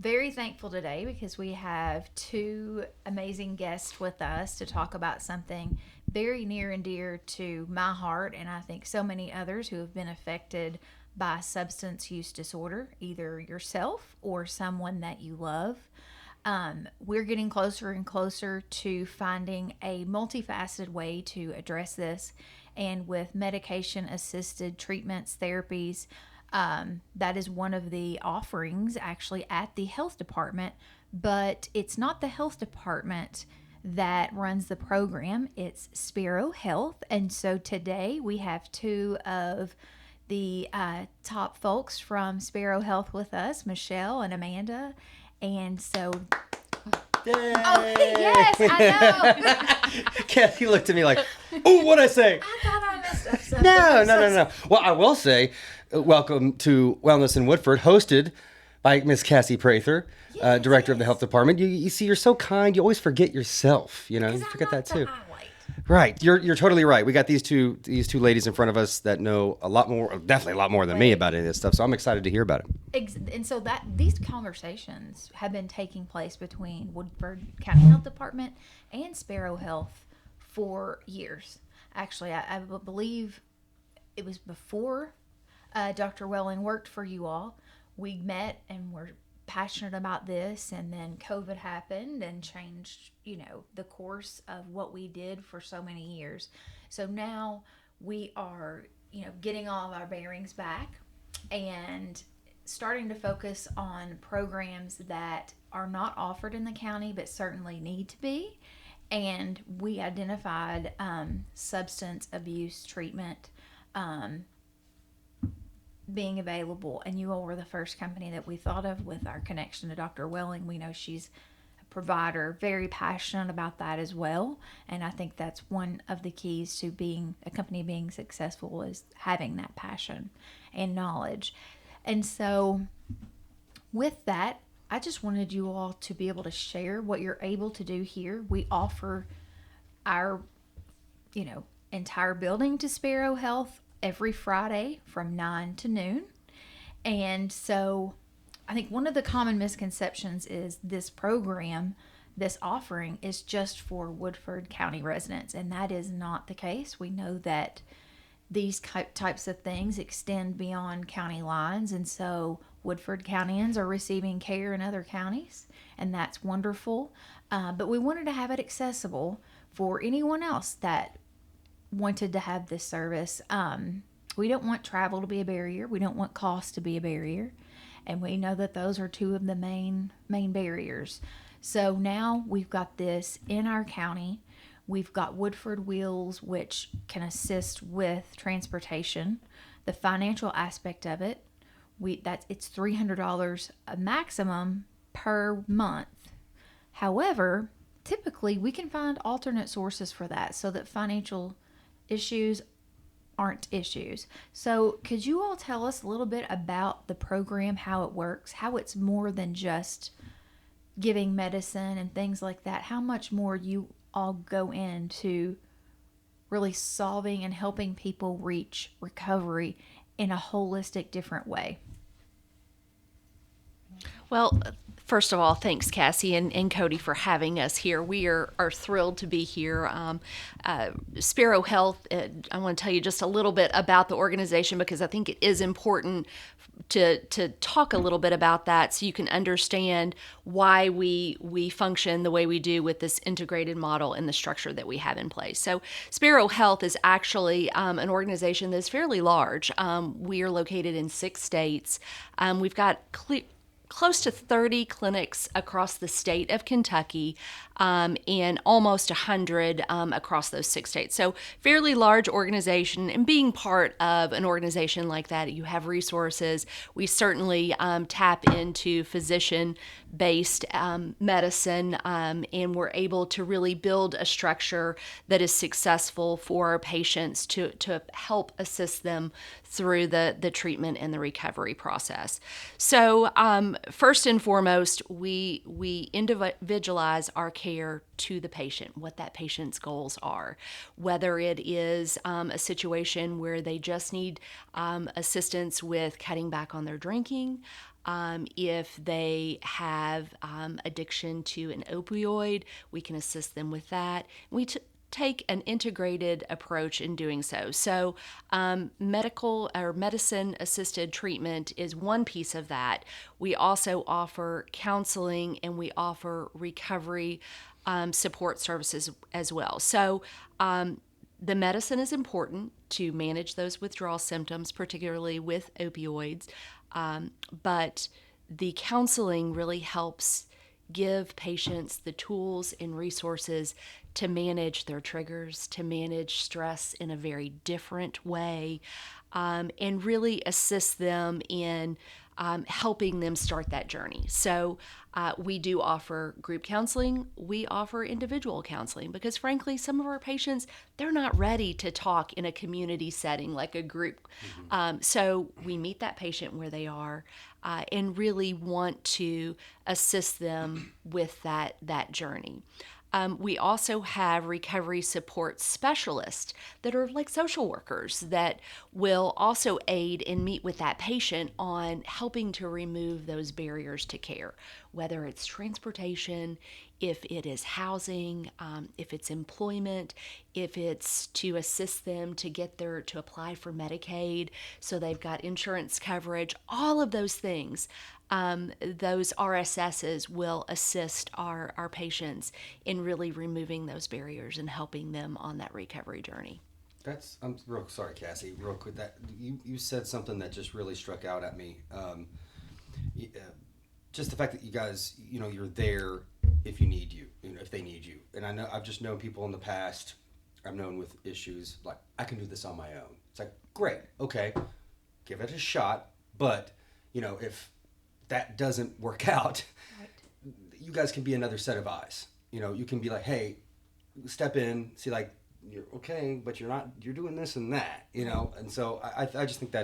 very thankful today because we have two amazing guests with us to talk about something very near and dear to my heart, and I think so many others who have been affected by substance use disorder, either yourself or someone that you love. We're getting closer and closer to finding a multifaceted way to address this. And with medication assisted treatments, therapies, that is one of the offerings actually at the health department. But it's not the health department that runs the program, it's Spero Health. And so today we have two of the top folks from Spero Health with us, Michelle and Amanda. And so, Yay! oh, yes, I know. Kathy looked at me like, "Oh, what'd I say?" I thought I messed up something. No. Well, I will say, welcome to Wellness in Woodford, hosted by Miss Cassie Prather, Yes, Director of the yes. Health Department. You see, you're so kind. You always forget yourself. You forget that too. Right. You're totally right. We got these two ladies in front of us that know a lot more, definitely a lot more than me Right. about any of this stuff. So I'm excited to hear about it. And so that these conversations have been taking place between Woodford County Health Department and Spero Health for years. Actually, I believe it was before Dr. Welling worked for you all. We met and were passionate about this, and then COVID happened and changed, the course of what we did for so many years. So now we are, getting all of our bearings back and starting to focus on programs that are not offered in the county but certainly need to be. And we identified substance abuse treatment being available, and you all were the first company that we thought of with our connection to Dr. Welling. We know she's a provider, very passionate about that as well, and I think that's one of the keys to being a company being successful is having that passion and knowledge. And so with that, I just wanted you all to be able to share what you're able to do here. We offer our entire building to Spero Health every Friday from 9 to noon. And so I think one of the common misconceptions is this program, this offering is just for Woodford County residents, and that is not the case. We know that these types of things extend beyond county lines, and so Woodford Countyans are receiving care in other counties, and that's wonderful. But we wanted to have it accessible for anyone else that wanted to have this service. We don't want travel to be a barrier. We don't want cost to be a barrier. And we know that those are two of the main barriers. So now we've got this in our county. We've got Woodford Wheels, which can assist with transportation. The financial aspect of it, it's $300 a maximum per month. However, typically we can find alternate sources for that so that financial issues aren't issues. So could you all tell us a little bit about the program, how it works, how it's more than just giving medicine and things like that, how much more you all go into really solving and helping people reach recovery in a holistic, different way? Well, first of all, thanks, Cassie and Cody, for having us here. We are thrilled to be here. Spero Health, I want to tell you just a little bit about the organization because I think it is important to talk a little bit about that so you can understand why we function the way we do with this integrated model and the structure that we have in place. So Spero Health is actually an organization that's fairly large. We are located in 6 states. We've got close to 30 clinics across the state of Kentucky, and almost 100 across those 6 states. So fairly large organization, and being part of an organization like that, you have resources. We certainly tap into physician-based medicine, and we're able to really build a structure that is successful for our patients to help assist them through the treatment and the recovery process. So first and foremost, we individualize our care to the patient, what that patient's goals are, whether it is a situation where they just need assistance with cutting back on their drinking, If they have addiction to an opioid, we can assist them with that. We take an integrated approach in doing so. So, medical or medicine assisted treatment is one piece of that. We also offer counseling and we offer recovery support services as well. So, the medicine is important to manage those withdrawal symptoms, particularly with opioids, but the counseling really helps give patients the tools and resources to manage their triggers, to manage stress in a very different way, and really assist them in helping them start that journey. So we do offer group counseling. We offer individual counseling because, frankly, some of our patients, they're not ready to talk in a community setting like a group. So we meet that patient where they are and really want to assist them with that journey. We also have recovery support specialists that are like social workers that will also aid and meet with that patient on helping to remove those barriers to care, whether it's transportation, if it is housing, if it's employment, if it's to assist them to to apply for Medicaid so they've got insurance coverage, all of those things. Those RSSs will assist our patients in really removing those barriers and helping them on that recovery journey. I'm real sorry, Cassie. Real quick, that you said something that just really struck out at me. Just the fact that you guys, you're there if you need if they need you. And I know I've just known people in the past. I've known with issues like I can do this on my own. It's like great, okay, give it a shot. But if that doesn't work out, right, you guys can be another set of eyes. You can be like, hey, step in, see, like, you're okay, but you're doing this and that, and so I just think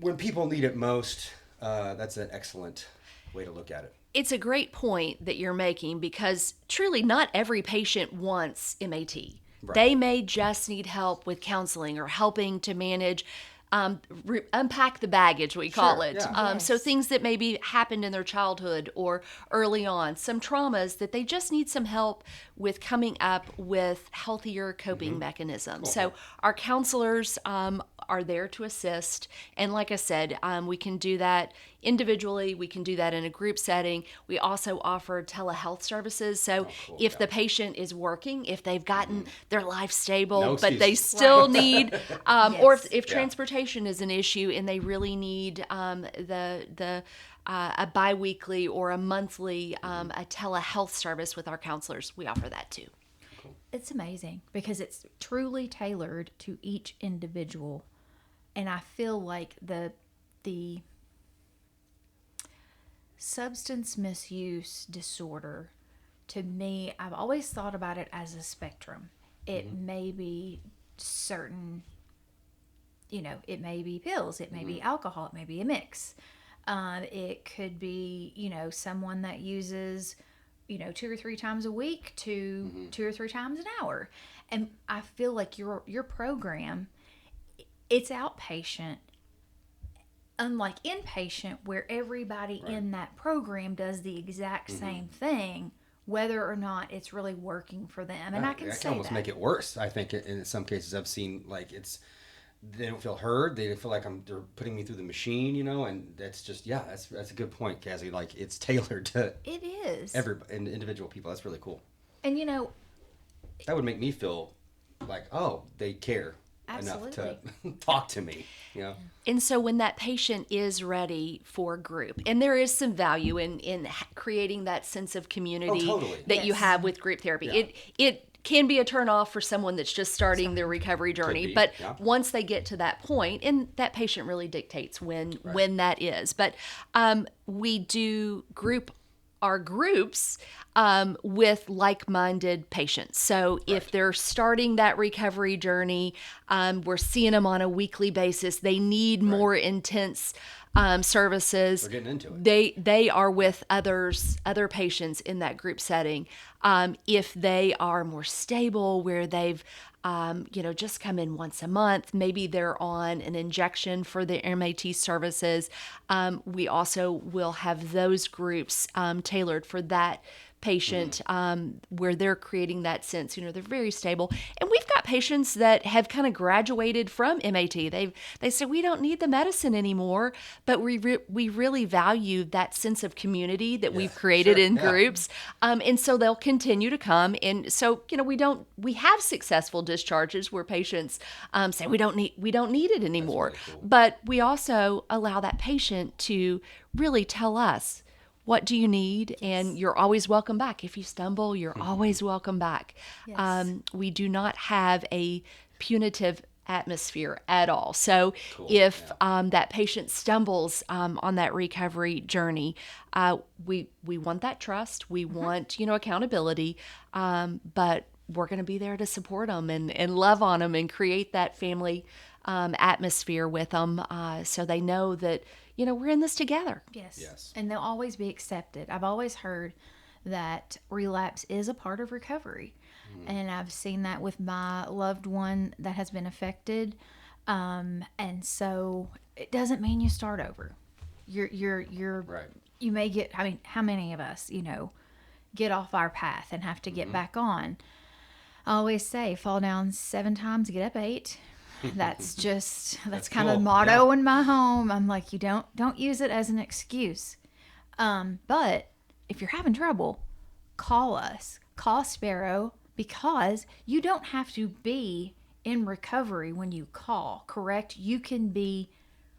when people need it most, that's an excellent way to look at it. It's a great point that you're making because truly not every patient wants MAT. Right. They may just need help with counseling or helping to manage unpack the baggage, we call it. Yeah. Yes. So things that maybe happened in their childhood or early on, some traumas that they just need some help with coming up with healthier coping mechanisms. Cool. So our counselors are there to assist. And like I said, we can do that individually. We can do that in a group setting. We also offer telehealth services. So if the patient is working, if they've gotten their life stable, but they still need, yes, or if transportation is an issue and they really need a biweekly or a monthly a telehealth service with our counselors, we offer that too. It's amazing because it's truly tailored to each individual. And I feel like the substance misuse disorder, to me, I've always thought about it as a spectrum. It may be certain, it may be pills, it may be alcohol, it may be a mix. It could be, someone that uses, 2 or 3 times a week to 2 or 3 times an hour. And I feel like your program, it's outpatient, unlike inpatient, where everybody in that program does the exact same thing, whether or not it's really working for them. And I can almost make it worse. I think in some cases I've seen like they don't feel heard. They feel like they're putting me through the machine, and that's just, that's a good point, Cassie. Like it's tailored to it is individual people. That's really cool. And that would make me feel like, oh, they care. Absolutely. Enough to talk to me, And so when that patient is ready for group, and there is some value in creating that sense of community that you have with group therapy. It can be a turnoff for someone that's just starting their recovery journey, but once they get to that point, and that patient really dictates when that is. But we do our groups with like-minded patients. So if they're starting that recovery journey, we're seeing them on a weekly basis. They need more intense services. They're getting into it. They are with other patients in that group setting. If they are more stable, where they've just come in once a month, maybe they're on an injection for the MAT services. We also will have those groups tailored for that patient, where they're creating that sense, they're very stable. And we've got patients that have kind of graduated from MAT. They say, we don't need the medicine anymore, but we really value that sense of community that we've created in groups. And so they'll continue to come. And so, we have successful discharges where patients say we don't need it anymore. That's really cool. But we also allow that patient to really tell us, what do you need? And you're always welcome back. If you stumble, you're always welcome back. Yes. We do not have a punitive atmosphere at all. So if that patient stumbles on that recovery journey, we want that trust. We want, accountability, but we're going to be there to support them and love on them and create that family atmosphere with them, so they know that, we're in this together. Yes. And they'll always be accepted. I've always heard that relapse is a part of recovery. And I've seen that with my loved one that has been affected. And so it doesn't mean you start over. You're Right. You may get, how many of us, get off our path and have to get back on? I always say, fall down 7 times, get up 8. That's kind of the cool. motto in my home. I'm like, you don't use it as an excuse. But if you're having trouble, call us. Call Spero, because you don't have to be in recovery when you call, correct? You can be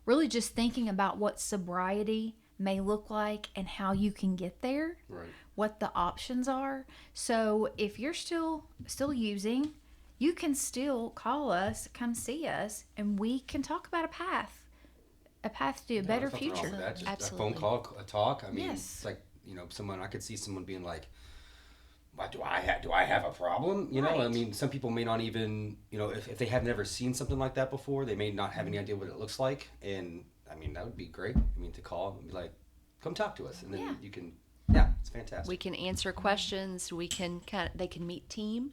really just thinking about what sobriety may look like and how you can get there, Right. what the options are. So if you're still using, you can still call us, come see us, and we can talk about a path to a better There's nothing wrong future. with that. Just Absolutely. a phone call, a talk. Yes. It's like, someone, I could see someone being like, "What do I have a problem?" Right. Some people may not even, if they have never seen something like that before, they may not have any idea what it looks like. And that would be great. To call and be like, "Come talk to us," and then you can. Yeah, it's fantastic. We can answer questions. They can meet team.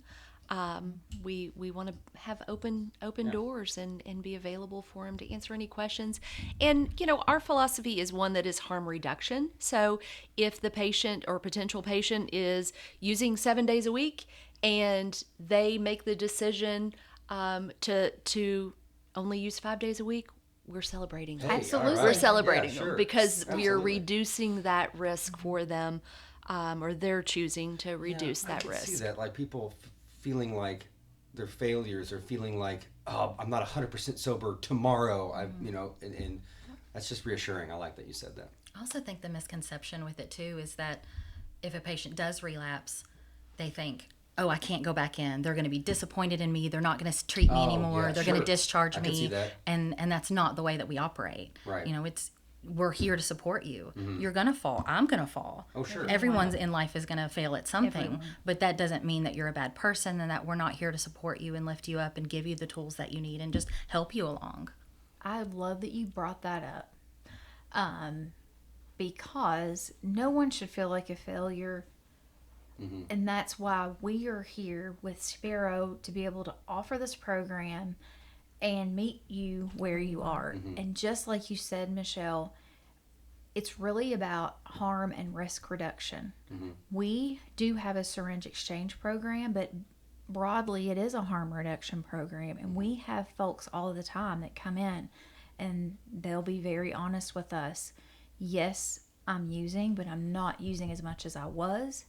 We want to have open doors and be available for them to answer any questions. And, our philosophy is one that is harm reduction. So if the patient or potential patient is using 7 days a week and they make the decision to only use 5 days a week, we're celebrating them. Hey, Absolutely. all right. We're celebrating Yeah, them sure. because we are Absolutely. reducing that risk for them, or they're choosing to reduce I that can risk. see that, like people feeling like they're failures, or feeling like, oh, I'm not 100% sober tomorrow. And that's just reassuring. I like that you said that. I also think the misconception with it too is that if a patient does relapse, they think, oh, I can't go back in. They're going to be disappointed in me. They're not going to treat me anymore. yeah, They're going sure. to discharge I me. can see that. And that's not the way that we operate. Right. We're here to support you. You're going to fall. I'm going to fall. Oh, sure. Everyone's in life is going to fail at something, Everyone. but that doesn't mean that you're a bad person and that we're not here to support you and lift you up and give you the tools that you need and just help you along. I love that you brought that up, because no one should feel like a failure. And that's why we are here with Spero, to be able to offer this program and meet you where you are. And just like you said, Michelle, it's really about harm and risk reduction. We do have a syringe exchange program, but broadly it is a harm reduction program. And we have folks all the time that come in and they'll be very honest with us. Yes, I'm using, but I'm not using as much as I was.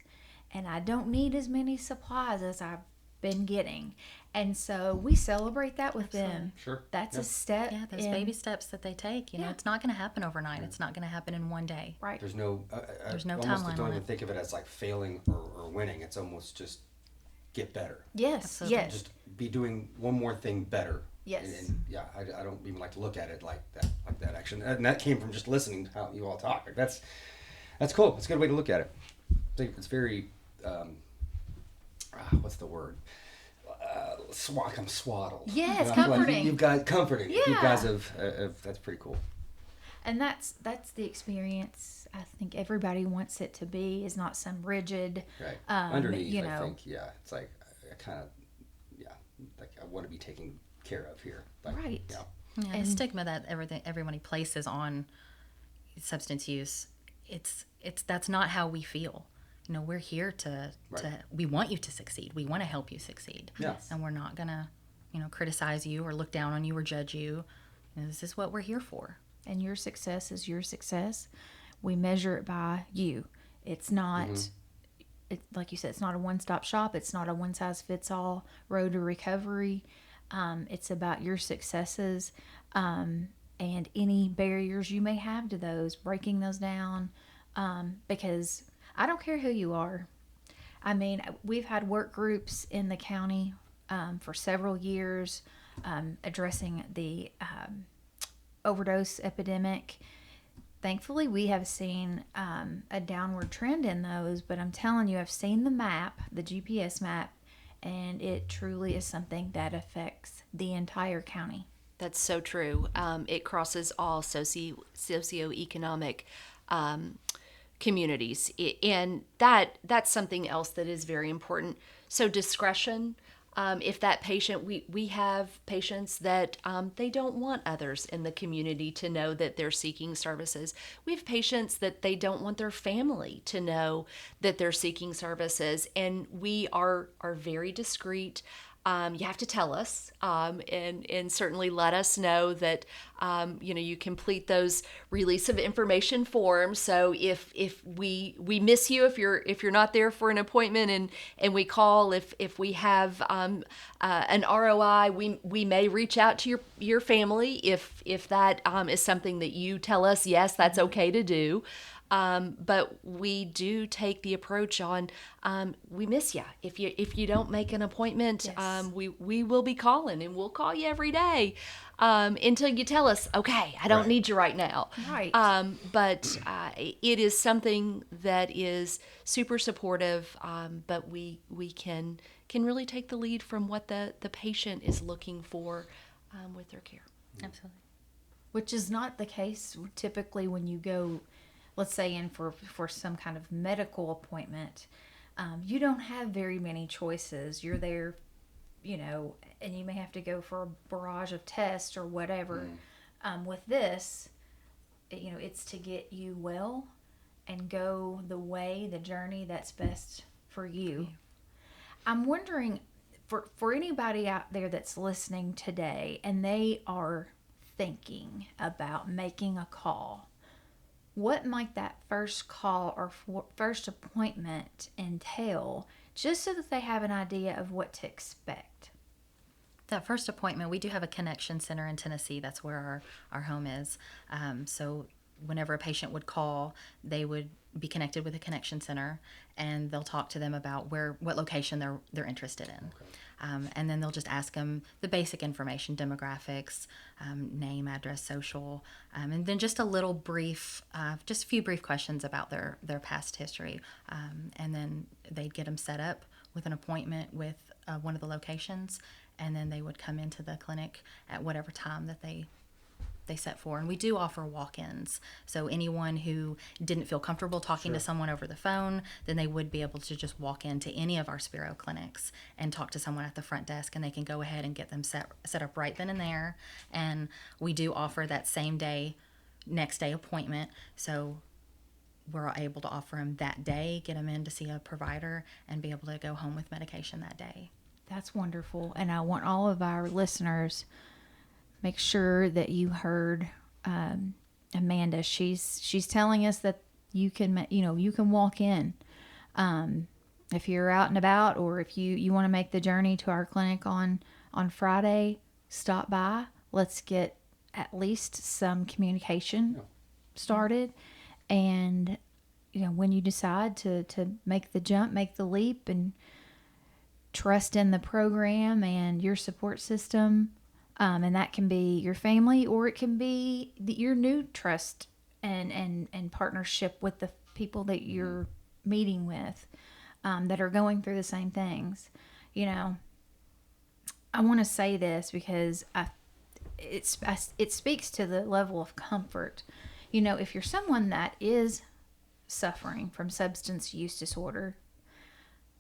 And I don't need as many supplies as I've been getting. And so we celebrate that with them. Sure. That's Yeah. a step. Yeah, those in- baby steps that they take. Yeah. It's not going to happen overnight. It's not going to happen in one day. Right. There's no. There's no almost timeline don't on even it. think of it as like failing or winning. It's almost just get better. Yes. Absolutely. Yes. Just be doing one more thing better. Yes. And I don't even like to look at it like that actually. And that came from just listening to how you all talk. Like that's cool. It's a good way to look at it. I think it's very. What's the word? I'm swaddled. Yes, I feel like comforting. you guys comforting. You Yeah. guys have that's pretty cool. And that's the experience I think everybody wants it to be, is not some rigid, Right. Underneath, Underneath, I think, yeah, it's like I kind of, yeah, like I want to be taken care of here. Like, right. Yeah. Yeah, the And- stigma that everybody places on substance use, it's that's not how we feel. We're here to we want you to succeed. We want to help you succeed. Yes. And we're not gonna, criticize you or look down on you or judge you. This is what we're here for. And your success is your success. We measure it by you. It's not, like you said, it's not a one-stop shop. It's not a one-size-fits-all road to recovery. It's about your successes, and any barriers you may have to those, breaking those down, because I don't care who you are. I mean, we've had work groups in the county for several years addressing the overdose epidemic. Thankfully, we have seen a downward trend in those, but I'm telling you, I've seen the map, the GPS map, and it truly is something that affects the entire county. That's so true. It crosses all socioeconomic communities, and that's something else that is very important. So discretion. If that patient, we have patients that they don't want others in the community to know that they're seeking services. We have patients that they don't want their family to know that they're seeking services, and we are very discreet. You have to tell us, and certainly let us know that you complete those release of information forms. So if we miss you, if you're not there for an appointment, and we call, if we have an ROI, we may reach out to your family if that is something that you tell us. Yes, that's okay to do. But we do take the approach on, we miss you. If you don't make an appointment, Yes. we will be calling, and we'll call you every day until you tell us, okay, I don't Right. need you right now. Right. But it is something that is super supportive, but we can really take the lead from what the patient is looking for with their care. Absolutely. Which is not the case typically when you go, let's say, in for some kind of medical appointment. You don't have very many choices. You're there, and you may have to go for a barrage of tests or whatever. With this, it's to get you well and go the journey that's best for you. I'm wondering, for anybody out there that's listening today and they are thinking about making a call, what might that first call or first appointment entail, just so that they have an idea of what to expect? That first appointment, we do have a connection center in Tennessee. That's where our home is. So whenever a patient would call, they would be connected with a connection center, and they'll talk to them about what location they're interested in. And then they'll just ask them the basic information, demographics, name, address, social, and then just a few brief questions about their past history. And then they'd get them set up with an appointment with one of the locations, and then they would come into the clinic at whatever time that they set for. And we do offer walk-ins. So anyone who didn't feel comfortable talking to someone over the phone, then they would be able to just walk into any of our Spero clinics and talk to someone at the front desk, and they can go ahead and get them set up right then and there. And we do offer that same day, next day appointment. So we're able to offer them that day, get them in to see a provider, and be able to go home with medication that day. That's wonderful. And I want all of our listeners, make sure that you heard Amanda. She's telling us that you can walk in if you're out and about, or if you want to make the journey to our clinic on Friday. Stop by. Let's get at least some communication started, and when you decide to make the jump, make the leap, and trust in the program and your support system. And that can be your family, or it can be your new trust and partnership with the people that you're meeting with that are going through the same things. I want to say this because it speaks to the level of comfort. if you're someone that is suffering from substance use disorder,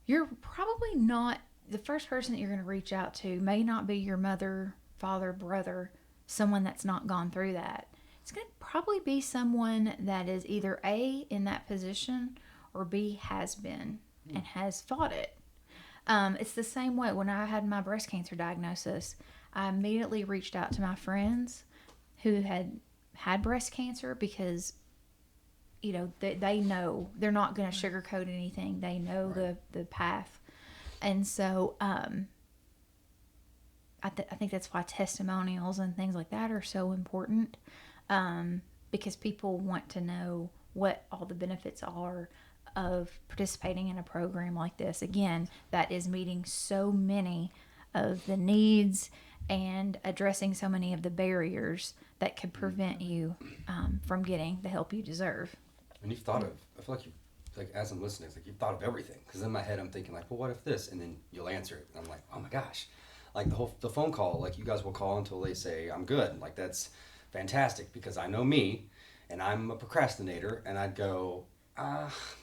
you're probably not the first person that you're going to reach out to may not be your mother, father, brother, someone that's not gone through that. It's going to probably be someone that is either A, in that position, or B, has been and has fought it. It's the same way when I had my breast cancer diagnosis. I immediately reached out to my friends who had breast cancer because, they know they're not going to sugarcoat anything. They know the path. And so I think that's why testimonials and things like that are so important, because people want to know what all the benefits are of participating in a program like this. Again, that is meeting so many of the needs and addressing so many of the barriers that could prevent you from getting the help you deserve. And you've thought of, I feel like as I'm listening, it's like you've thought of everything. Because in my head, I'm thinking like, well, what if this? And then you'll answer it. And I'm like, oh my gosh. Like the phone call, like you guys will call until they say, I'm good. Like that's fantastic because I know me and I'm a procrastinator and I'd go,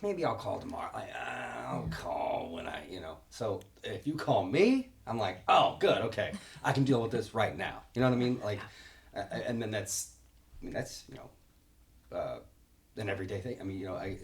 maybe I'll call tomorrow. I'll call when So if you call me, I'm like, oh, good, okay. I can deal with this right now. You know what I mean? Like, and then that's an everyday thing. I mean, I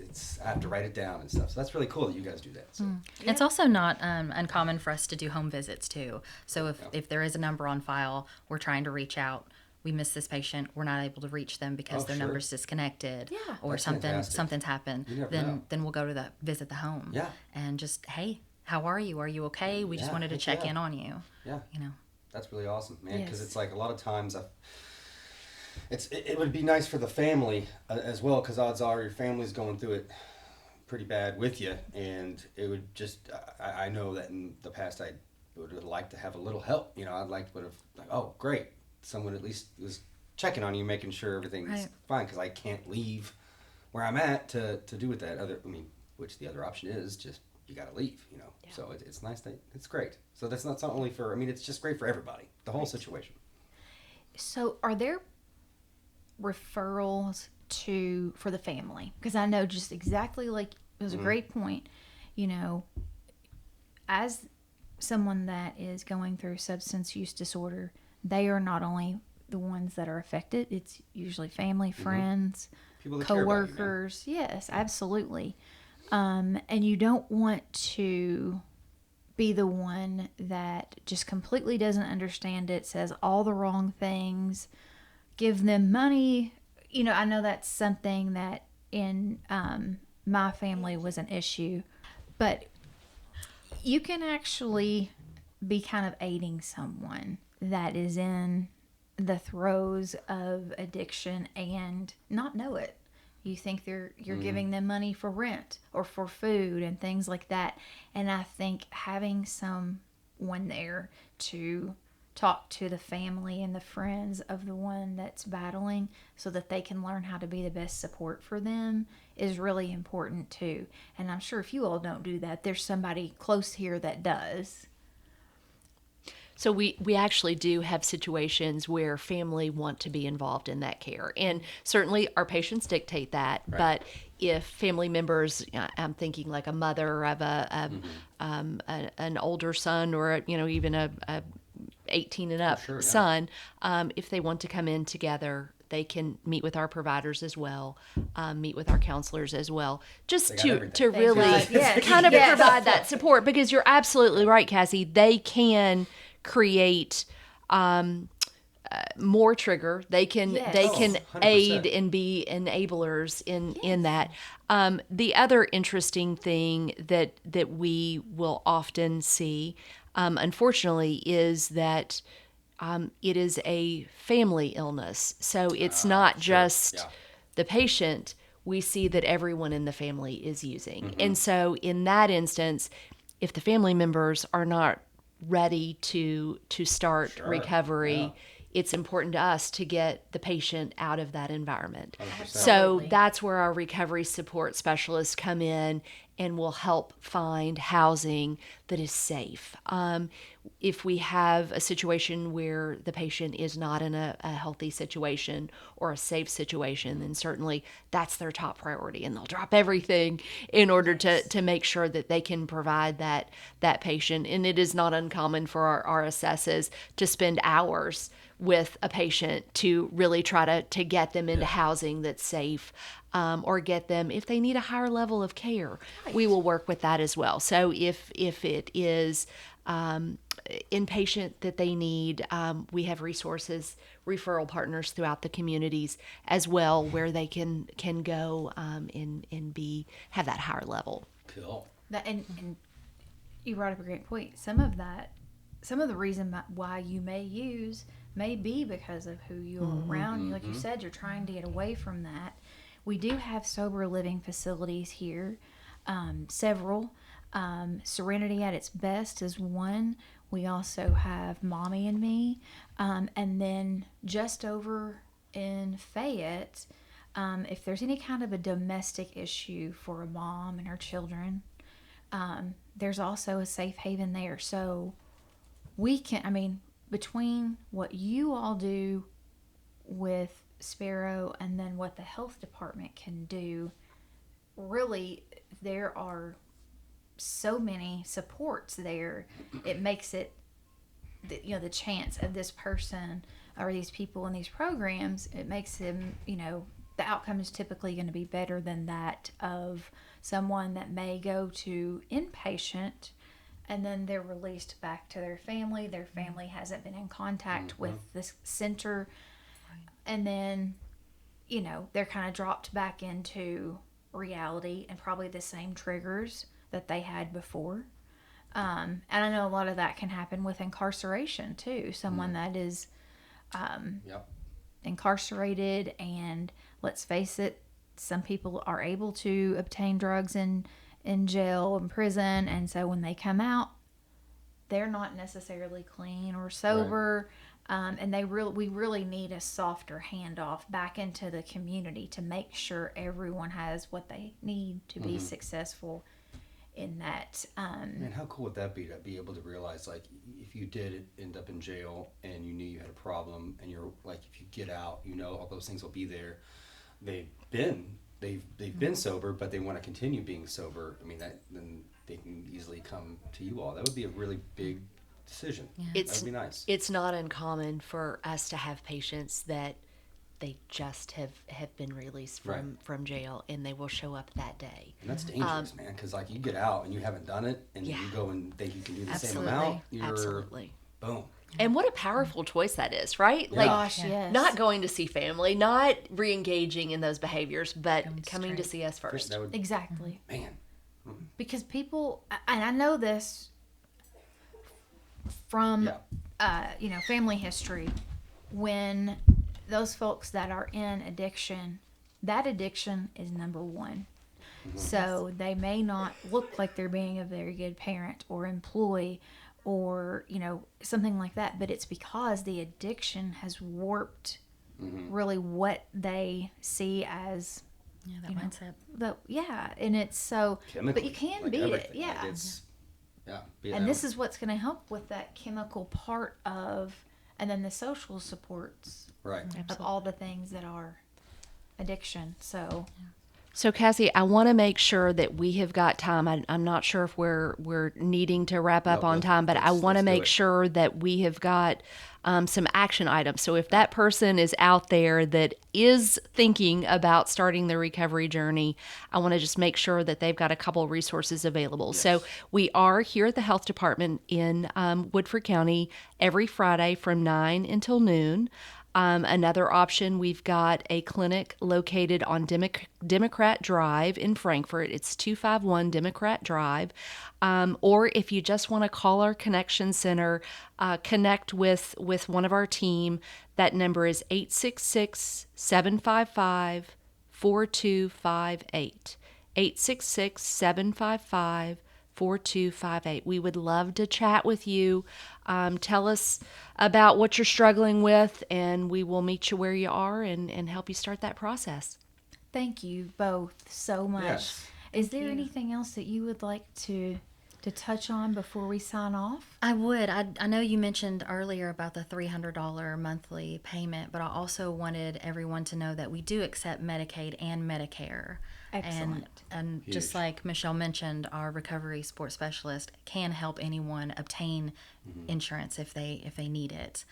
have to write it down and stuff. So that's really cool that you guys do that. So. Yeah. It's also not uncommon for us to do home visits too. So if there is a number on file, we're trying to reach out. We miss this patient. We're not able to reach them because their number's disconnected, or that's something's happened. Then we'll go to visit the home. Yeah. And just, hey, how are you? Are you okay? We just wanted to check in on you. Yeah. That's really awesome, man. Because Yes. it's like a lot of times it would be nice for the family as well, because odds are your family's going through it pretty bad with you, and it would just I know that in the past I would have liked to have a little help. I'd like oh great, someone at least was checking on you, making sure everything's fine, because I can't leave where I'm at to do with that which the other option is just you got to leave. So it's nice that it's great. So that's not only for it's just great for everybody, the whole situation. So are there referrals for the family? Because I know just exactly, like, it was a great point, as someone that is going through substance use disorder, they are not only the ones that are affected, it's usually family, friends, People that care about you, man. coworkers. Yes, absolutely. And you don't want to be the one that just completely doesn't understand it, says all the wrong things, give them money. I know that's something that in my family was an issue, but you can actually be kind of aiding someone that is in the throes of addiction and not know it. You think you're giving them money for rent or for food and things like that. And I think having someone there to talk to the family and the friends of the one that's battling so that they can learn how to be the best support for them is really important too. And I'm sure if you all don't do that, there's somebody close here that does. So we actually do have situations where family want to be involved in that care. And certainly our patients dictate that. Right. But if family members, I'm thinking like a mother of an older son or, even a 18 and up son, if they want to come in together, they can meet with our providers as well, meet with our counselors as well, just to really kind of provide that support. Because you're absolutely right, Cassie. They can create more trigger. They can aid and be enablers in that. The other interesting thing that we will often see, unfortunately, is that it is a family illness. So it's not just the patient. We see that everyone in the family is using. Mm-hmm. And so in that instance, if the family members are not ready to start recovery, it's important to us to get the patient out of that environment. 100%. So that's where our recovery support specialists come in and will help find housing that is safe. If we have a situation where the patient is not in a healthy situation or a safe situation, then certainly that's their top priority, and they'll drop everything in order to make sure that they can provide that patient. And it is not uncommon for our RSSs to spend hours with a patient to really try to get them into housing that's safe, or get them, if they need a higher level of care, we will work with that as well. So if it is inpatient that they need, we have resources, referral partners throughout the communities as well, where they can go and have that higher level. Cool. And you brought up a great point. Some of the reason why you may be because of who you're around. Like you said, you're trying to get away from that. We do have sober living facilities here, several. Serenity at its best is one. We also have Mommy and Me, and then just over in Fayette, if there's any kind of a domestic issue for a mom and her children, there's also a safe haven there. So we can, between what you all do with Spero and then what the health department can do, really there are so many supports there. It makes it, the chance of this person or these people in these programs, it makes them, the outcome is typically going to be better than that of someone that may go to inpatient and then they're released back to their family. Their family hasn't been in contact with this center. And then, they're kind of dropped back into reality and probably the same triggers that they had before. And I know a lot of that can happen with incarceration too. Someone that is incarcerated, and let's face it, some people are able to obtain drugs in jail and prison, and so when they come out, they're not necessarily clean or sober. And we really need a softer handoff back into the community to make sure everyone has what they need to be successful in that. Man, how cool would that be to be able to realize, like, if you did end up in jail and you knew you had a problem, and you're like, if you get out, all those things will be there. They've been sober, but they want to continue being sober. Then they can easily come to you all. That would be a really big decision. That would be nice. It's not uncommon for us to have patients that they just have been released from jail, and they will show up that day. And that's dangerous, man, because like you get out and you haven't done it, and you go and think you can do the same amount. Absolutely. Boom. And what a powerful choice that is, right? Yeah. Like, Gosh, yes. not going to see family, not re-engaging in those behaviors, but coming to straight. see us first. That would, Exactly. man. Because people, and I know this from, family history, when those folks that are in addiction, that addiction is number one. So they may not look like they're being a very good parent or employee or, something like that, but it's because the addiction has warped really what they see as that mindset. And it's so, Chemically, but you can like beat everything. it, And this is what's going to help with that chemical part of, and then the social supports right. of all the things that are addiction. So Cassie, I want to make sure that we have got time. I'm not sure if we're needing to wrap up on time, but I want to make sure that we have got some action items. So if that person is out there that is thinking about starting the recovery journey, I want to just make sure that they've got a couple of resources available. Yes. So we are here at the health department in Woodford County every Friday from 9 until noon. Another option, we've got a clinic located on Democrat Drive in Frankfort. It's 251 Democrat Drive. Or if you just want to call our Connection Center, connect with one of our team, that number is 866-755-4258. 866-755-4258. We would love to chat with you. Tell us about what you're struggling with, and we will meet you where you are and help you start that process. Thank you both so much. Yes. Is there anything else that you would like to to touch on before we sign off? I would. I know you mentioned earlier about the $300 monthly payment, but I also wanted everyone to know that we do accept Medicaid and Medicare. Excellent. And just Huge. like Michelle mentioned, our recovery sports specialist can help anyone obtain insurance if they need it,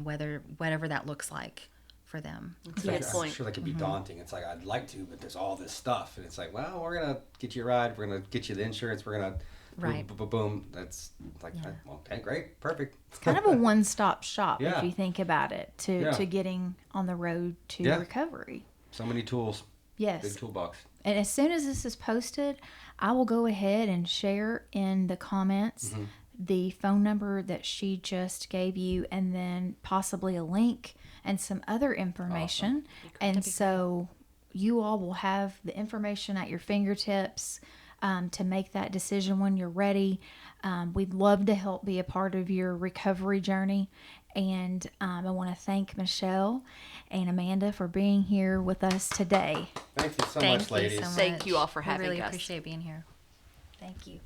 whatever that looks like for them. That's a good Yes. I'm point. sure that could be daunting. It's like, I'd like to, but there's all this stuff. And it's like, well, we're going to get you a ride. We're going to get you the insurance. We're going to Right. boom, boom, boom. That's like, okay, great. Perfect. It's kind of a one-stop shop Yeah. if you think about it to getting on the road to Yeah. recovery. So many tools. Yes. Big toolbox. And as soon as this is posted, I will go ahead and share in the comments the phone number that she just gave you, and then possibly a link and some other information. And so you all will have the information at your fingertips to make that decision when you're ready. We'd love to help be a part of your recovery journey. And I want to thank Michelle and Amanda for being here with us today. Thank you so Thank much, you ladies. so much. Thank you all for We having really us. appreciate being here. Thank you.